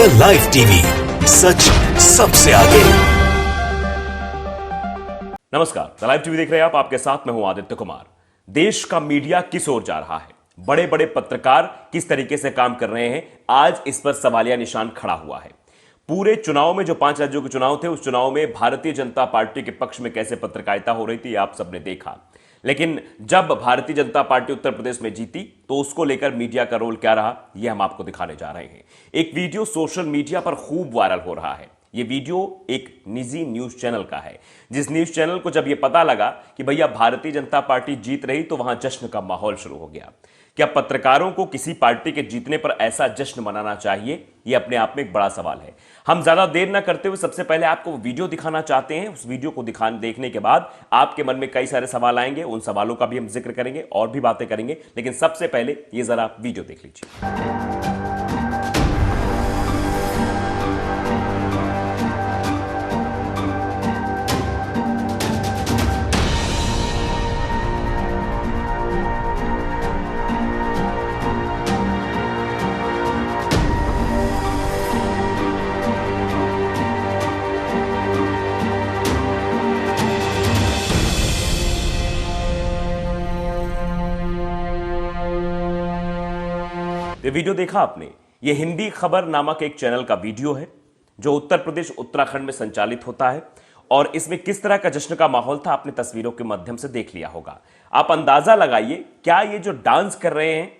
The live TV, सच सबसे आगे। नमस्कार, द लाइव टीवी देख रहे हैं आप। आपके साथ मैं हूं आदित्य कुमार। देश का मीडिया किस ओर जा रहा है, बड़े बड़े पत्रकार किस तरीके से काम कर रहे हैं, आज इस पर सवालिया निशान खड़ा हुआ है। पूरे चुनाव में जो 5 राज्यों के चुनाव थे, उस चुनाव में भारतीय जनता पार्टी के पक्ष में कैसे पत्रकारिता हो रही थी आप सबने देखा। लेकिन जब भारतीय जनता पार्टी उत्तर प्रदेश में जीती तो उसको लेकर मीडिया का रोल क्या रहा, यह हम आपको दिखाने जा रहे हैं। एक वीडियो सोशल मीडिया पर खूब वायरल हो रहा है। यह वीडियो एक निजी न्यूज चैनल का है, जिस न्यूज चैनल को जब यह पता लगा कि भैया भारतीय जनता पार्टी जीत रही तो वहां जश्न का माहौल शुरू हो गया। क्या पत्रकारों को किसी पार्टी के जीतने पर ऐसा जश्न मनाना चाहिए? यह अपने आप में एक बड़ा सवाल है। हम ज्यादा देर ना करते हुए सबसे पहले आपको वो वीडियो दिखाना चाहते हैं। उस वीडियो को देखने के बाद आपके मन में कई सारे सवाल आएंगे, उन सवालों का भी हम जिक्र करेंगे और भी बातें करेंगे। लेकिन सबसे पहले ये जरा वीडियो देख लीजिए। ये वीडियो देखा आपने? ये हिंदी खबर नामक एक चैनल का वीडियो है जो उत्तर प्रदेश उत्तराखंड में संचालित होता है। और इसमें किस तरह का जश्न का माहौल था आपने तस्वीरों के माध्यम से देख लिया होगा। आप अंदाजा लगाइए, क्या ये जो डांस कर रहे हैं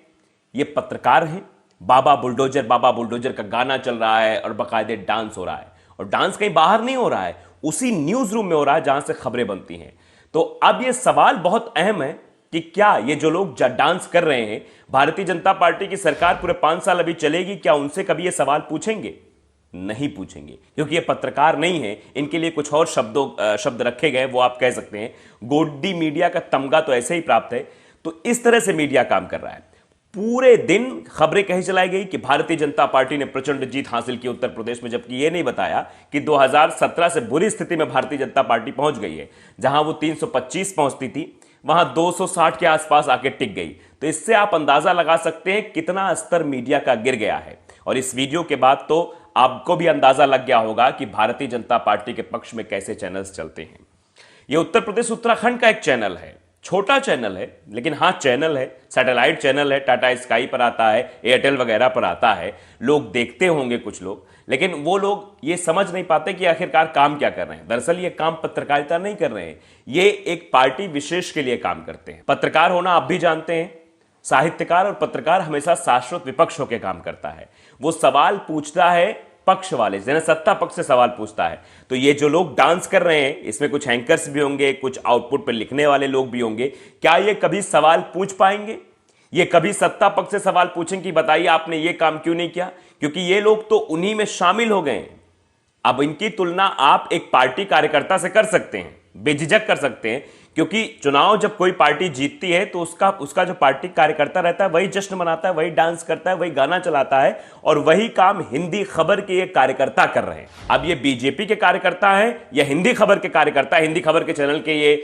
ये पत्रकार हैं? बाबा बुलडोजर का गाना चल रहा है और बाकायदे डांस हो रहा है। और डांस कहीं बाहर नहीं हो रहा है, उसी न्यूज रूम में हो रहा है जहां से खबरें बनती हैं। तो अब ये सवाल बहुत अहम है कि क्या ये जो लोग डांस कर रहे हैं, भारतीय जनता पार्टी की सरकार पूरे 5 साल अभी चलेगी, क्या उनसे कभी ये सवाल पूछेंगे? नहीं पूछेंगे, क्योंकि ये पत्रकार नहीं है। इनके लिए कुछ और शब्द रखे गए, वो आप कह सकते हैं। गोड्डी मीडिया का तमगा तो ऐसे ही प्राप्त है। तो इस तरह से मीडिया काम कर रहा है। पूरे दिन खबरें कहीं चलाई गई कि भारतीय जनता पार्टी ने प्रचंड जीत हासिल की उत्तर प्रदेश में, जबकि यह नहीं बताया कि 2017 से बुरी स्थिति में भारतीय जनता पार्टी पहुंच गई है। जहां वो 325 पहुंचती थी, वहां 260 के आसपास आके टिक गई। तो इससे आप अंदाजा लगा सकते हैं कितना स्तर मीडिया का गिर गया है। और इस वीडियो के बाद तो आपको भी अंदाजा लग गया होगा कि भारतीय जनता पार्टी के पक्ष में कैसे चैनल्स चलते हैं। यह उत्तर प्रदेश उत्तराखंड का एक चैनल है, छोटा चैनल है, लेकिन हाँ चैनल है। सैटेलाइट चैनल है, टाटा स्काई पर आता है, एयरटेल वगैरह पर आता है। लोग देखते होंगे कुछ लोग, लेकिन वो लोग ये समझ नहीं पाते कि आखिरकार काम क्या कर रहे हैं। दरअसल ये काम पत्रकारिता नहीं कर रहे हैं, ये एक पार्टी विशेष के लिए काम करते हैं। पत्रकार होना आप भी जानते हैं, साहित्यकार और पत्रकार हमेशा शाश्वत विपक्ष होकर काम करता है। वो सवाल पूछता है पक्ष वाले से, सत्ता पक्ष से सवाल पूछता है। तो ये जो लोग डांस कर रहे हैं, इसमें कुछ एंकर्स भी होंगे, कुछ आउटपुट पर लिखने वाले लोग भी होंगे। क्या ये कभी सवाल पूछ पाएंगे? ये कभी सत्ता पक्ष से सवाल पूछेंगे कि बताइए आपने ये काम क्यों नहीं किया? क्योंकि ये लोग तो उन्हीं में शामिल हो गए हैं। अब इनकी तुलना आप एक पार्टी कार्यकर्ता से कर सकते हैं, बेझिझक कर सकते हैं। क्योंकि चुनाव जब कोई पार्टी जीतती है तो उसका जो पार्टी कार्यकर्ता रहता है वही जश्न मनाता है, वही डांस करता है, वही गाना चलाता है। और वही काम हिंदी खबर के ये कार्यकर्ता कर रहे हैं। अब ये बीजेपी के कार्यकर्ता हैं या हिंदी खबर के कार्यकर्ता, हिंदी खबर के चैनल के ये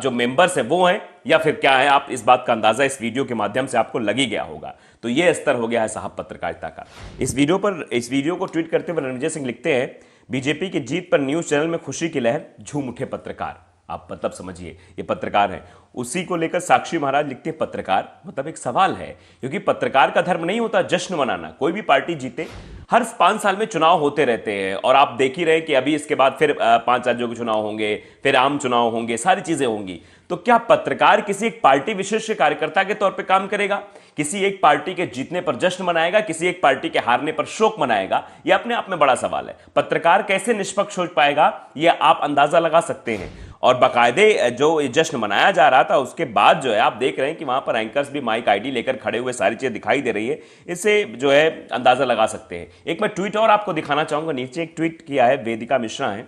जो मेंबर्स हैं वो हैं या फिर क्या है, आप इस बात का अंदाजा इस वीडियो के माध्यम से आपको लग ही गया होगा। तो ये स्तर हो गया है साहब पत्रकारिता का। इस वीडियो को ट्वीट करते हुए रणविजय सिंह लिखते हैं, बीजेपी की जीत पर न्यूज चैनल में खुशी की लहर, झूम उठे पत्रकार। आप मतलब समझिए, ये पत्रकार हैं। उसी को लेकर साक्षी महाराज लिखते हैं, पत्रकार मतलब एक सवाल है, क्योंकि पत्रकार का धर्म नहीं होता जश्न मनाना। कोई भी पार्टी जीते, हर 5 साल में चुनाव होते रहते हैं। और आप देख ही रहे कि अभी इसके बाद फिर 5 राज्यों के चुनाव होंगे, फिर आम चुनाव होंगे, सारी चीजें होंगी। तो क्या पत्रकार किसी एक पार्टी विशेष के कार्यकर्ता के तौर पे काम करेगा? किसी एक पार्टी के जीतने पर जश्न मनाएगा, किसी एक पार्टी के हारने पर शोक मनाएगा? यह अपने आप में बड़ा सवाल है। पत्रकार कैसे निष्पक्ष हो पाएगा, यह आप अंदाजा लगा सकते हैं। और बाकायदे जो जश्न मनाया जा रहा था उसके बाद जो है आप देख रहे हैं कि वहां पर एंकर्स भी माइक आईडी लेकर खड़े हुए, सारी चीजें दिखाई दे रही है। इससे जो है अंदाजा लगा सकते हैं। एक मैं ट्वीट और आपको दिखाना चाहूंगा। नीचे एक ट्वीट किया है, वेदिका मिश्रा है,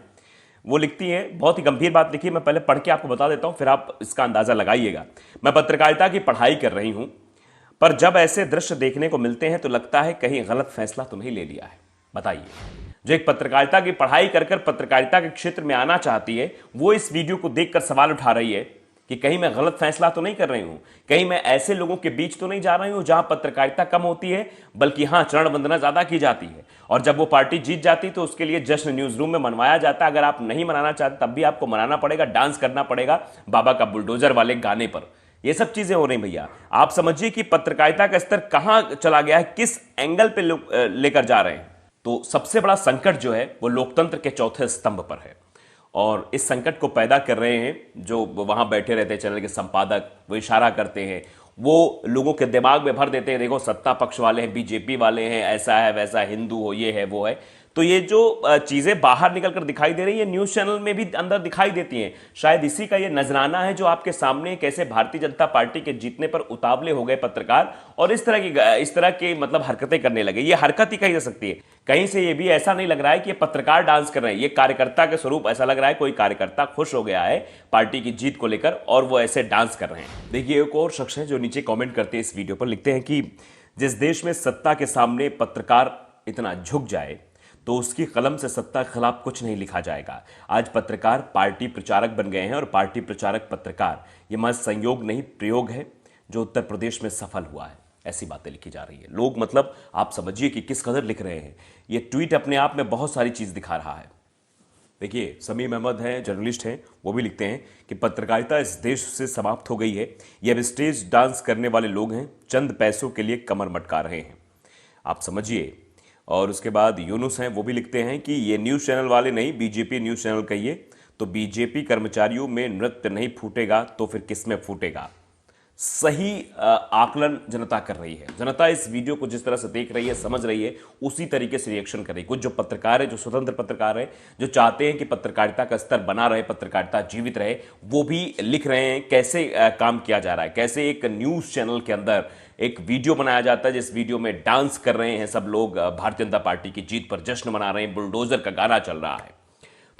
वो लिखती है, बहुत ही गंभीर बात लिखी है। मैं पहले पढ़ के आपको बता देता हूं, फिर आप इसका अंदाजा लगाइएगा। मैं पत्रकारिता की पढ़ाई कर रही हूं, पर जब ऐसे दृश्य देखने को मिलते हैं तो लगता है कहीं गलत फैसला तो नहीं ले लिया है। बताइए, जो एक पत्रकारिता की पढ़ाई कर पत्रकारिता के क्षेत्र में आना चाहती है, वो इस वीडियो को देखकर सवाल उठा रही है कि कहीं मैं गलत फैसला तो नहीं कर रही हूं, कहीं मैं ऐसे लोगों के बीच तो नहीं जा रही हूं जहां पत्रकारिता कम होती है, बल्कि हां चरण वंदना ज्यादा की जाती है। और जब वो पार्टी जीत जाती तो उसके लिए जश्न न्यूज रूम में मनवाया जाता है। अगर आप नहीं मनाना चाहते तब भी आपको मनाना पड़ेगा, डांस करना पड़ेगा बाबा का बुलडोजर वाले गाने पर। ये सब चीजें हो रही भैया। आप समझिए कि पत्रकारिता का स्तर कहां चला गया है, किस एंगल पे लेकर जा रहे हैं। तो सबसे बड़ा संकट जो है वो लोकतंत्र के चौथे स्तंभ पर है, और इस संकट को पैदा कर रहे हैं जो वहां बैठे रहते हैं चैनल के संपादक। वो इशारा करते हैं, वो लोगों के दिमाग में भर देते हैं, देखो सत्ता पक्ष वाले हैं, बीजेपी वाले हैं, ऐसा है वैसा, हिंदू हो, ये है वो है। तो ये जो चीजें बाहर निकलकर दिखाई दे रही है, न्यूज चैनल में भी अंदर दिखाई देती हैं। शायद इसी का ये नजराना है जो आपके सामने कैसे भारतीय जनता पार्टी के जीतने पर उतावले हो गए पत्रकार और इस तरह की मतलब हरकतें करने लगे। ये हरकत ही कही जा सकती है। कहीं से ये भी ऐसा नहीं लग रहा है कि ये पत्रकार डांस कर रहे हैं, ये कार्यकर्ता के स्वरूप ऐसा लग रहा है कोई कार्यकर्ता खुश हो गया है पार्टी की जीत को लेकर और वो ऐसे डांस कर रहे हैं। देखिए, एक और शख्स है जो नीचे कमेंट करते हैं इस वीडियो पर, लिखते हैं कि जिस देश में सत्ता के सामने पत्रकार इतना झुक जाए तो उसकी कलम से सत्ता के खिलाफ कुछ नहीं लिखा जाएगा। आज पत्रकार पार्टी प्रचारक बन गए हैं और पार्टी प्रचारक पत्रकार, ये महज संयोग नहीं प्रयोग है जो उत्तर प्रदेश में सफल हुआ है। ऐसी बातें लिखी जा रही है। लोग मतलब आप समझिए कि किस कदर लिख रहे हैं। ये ट्वीट अपने आप में बहुत सारी चीज दिखा रहा है। देखिए, समीम अहमद हैं, जर्नलिस्ट हैं, वो भी लिखते हैं कि पत्रकारिता इस देश से समाप्त हो गई है। ये अब स्टेज डांस करने वाले लोग हैं, चंद पैसों के लिए कमर मटका रहे हैं। आप समझिए। और उसके बाद यूनुस हैं, वो भी लिखते हैं कि ये न्यूज़ चैनल वाले नहीं, बीजेपी न्यूज़ चैनल कहिए, तो बीजेपी कर्मचारियों में नृत्य नहीं फूटेगा तो फिर किस में फूटेगा। सही आकलन जनता कर रही है। जनता इस वीडियो को जिस तरह से देख रही है, समझ रही है, उसी तरीके से रिएक्शन कर रही है। कुछ जो पत्रकार है, जो स्वतंत्र पत्रकार है, जो चाहते हैं कि पत्रकारिता का स्तर बना रहे, पत्रकारिता जीवित रहे, वो भी लिख रहे हैं कैसे काम किया जा रहा है, कैसे एक न्यूज़ चैनल के अंदर एक वीडियो बनाया जाता है जिस वीडियो में डांस कर रहे हैं सब लोग, भारतीय जनता पार्टी की जीत पर जश्न मना रहे हैं, बुलडोजर का गाना चल रहा है।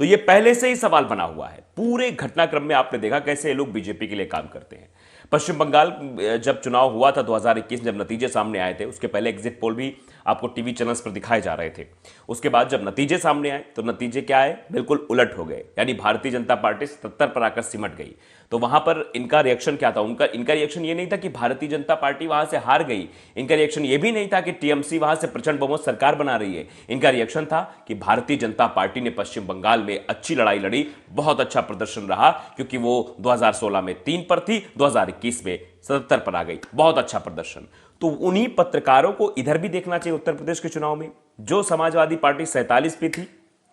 तो ये पहले से ही सवाल बना हुआ है। पूरे घटनाक्रम में आपने देखा कैसे ये लोग बीजेपी के लिए काम करते हैं। पश्चिम बंगाल जब चुनाव हुआ था 2021 में, जब नतीजे सामने आए थे, उसके पहले एग्जिट पोल भी आपको टीवी चैनल्स पर दिखाए जा रहे थे। उसके बाद जब नतीजे सामने आए तो नतीजे क्या आए, बिल्कुल उलट हो गए। यानी भारतीय जनता पार्टी 77 पर आकर सिमट गई। तो वहां पर इनका रिएक्शन क्या था? इनका रिएक्शन ये नहीं था कि भारतीय जनता पार्टी वहां से हार गई। इनका रिएक्शन ये भी नहीं था कि टीएमसी वहां से प्रचंड बहुमत सरकार बना रही है। इनका रिएक्शन था कि भारतीय जनता पार्टी ने पश्चिम बंगाल में अच्छी लड़ाई लड़ी, बहुत अच्छा प्रदर्शन रहा, क्योंकि वो 2016 में 3 पर थी, 2021 में 77 पर आ गई। बहुत अच्छा प्रदर्शन। तो उन्हीं पत्रकारों को इधर भी देखना चाहिए। उत्तर प्रदेश के चुनाव में जो समाजवादी पार्टी 47 पे थी,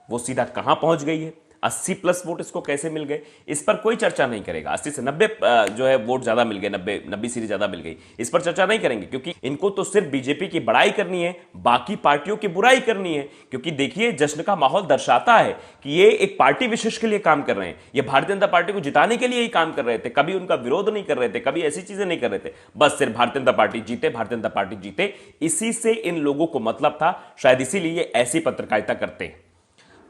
वो सीधा कहां पहुंच गई है? 80+ वोट इसको कैसे मिल गए, इस पर कोई चर्चा नहीं करेगा। 80 से 90 जो है वोट ज्यादा मिल गए, 90 सीटें ज्यादा मिल गई, इस पर चर्चा नहीं करेंगे, क्योंकि इनको तो सिर्फ बीजेपी की बड़ाई करनी है, बाकी पार्टियों की बुराई करनी है। क्योंकि देखिए, जश्न का माहौल दर्शाता है कि ये एक पार्टी विशेष के लिए काम कर रहे हैं। ये भारतीय जनता पार्टी को जिताने के लिए ही काम कर रहे थे, कभी उनका विरोध नहीं कर रहे थे, कभी ऐसी चीजें नहीं कर रहे थे। बस सिर्फ भारतीय जनता पार्टी जीते, भारतीय जनता पार्टी जीते, इसी से इन लोगों को मतलब था। शायद इसीलिए ये ऐसी पत्रकारिता करते हैं।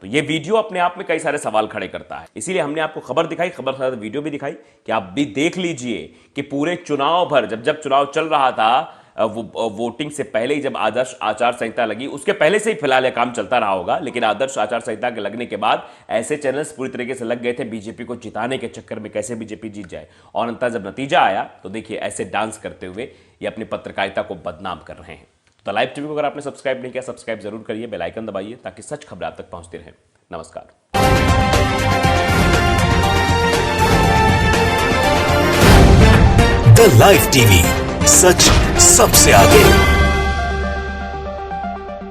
तो ये वीडियो अपने आप में कई सारे सवाल खड़े करता है। इसीलिए हमने आपको खबर दिखाई, खबर के साथ वीडियो भी दिखाई कि आप भी देख लीजिए कि पूरे चुनाव भर, जब चुनाव चल रहा था, वोटिंग से पहले ही जब आदर्श आचार संहिता लगी, उसके पहले से ही फिलहाल यह काम चलता रहा होगा, लेकिन आदर्श आचार संहिता के लगने के बाद ऐसे चैनल्स पूरी तरीके से लग गए थे बीजेपी को जिताने के चक्कर में, कैसे बीजेपी जीत जाए। और अंततः जब नतीजा आया तो देखिए, ऐसे डांस करते हुए ये अपनी पत्रकारिता को बदनाम कर रहे हैं। तो लाइव टीवी को अगर आपने सब्सक्राइब नहीं किया, सब्सक्राइब जरूर करिए, बेल आइकन दबाइए, ताकि सच खबर आप तक पहुंचती रहे। नमस्कार। द लाइव टीवी, सच सबसे आगे।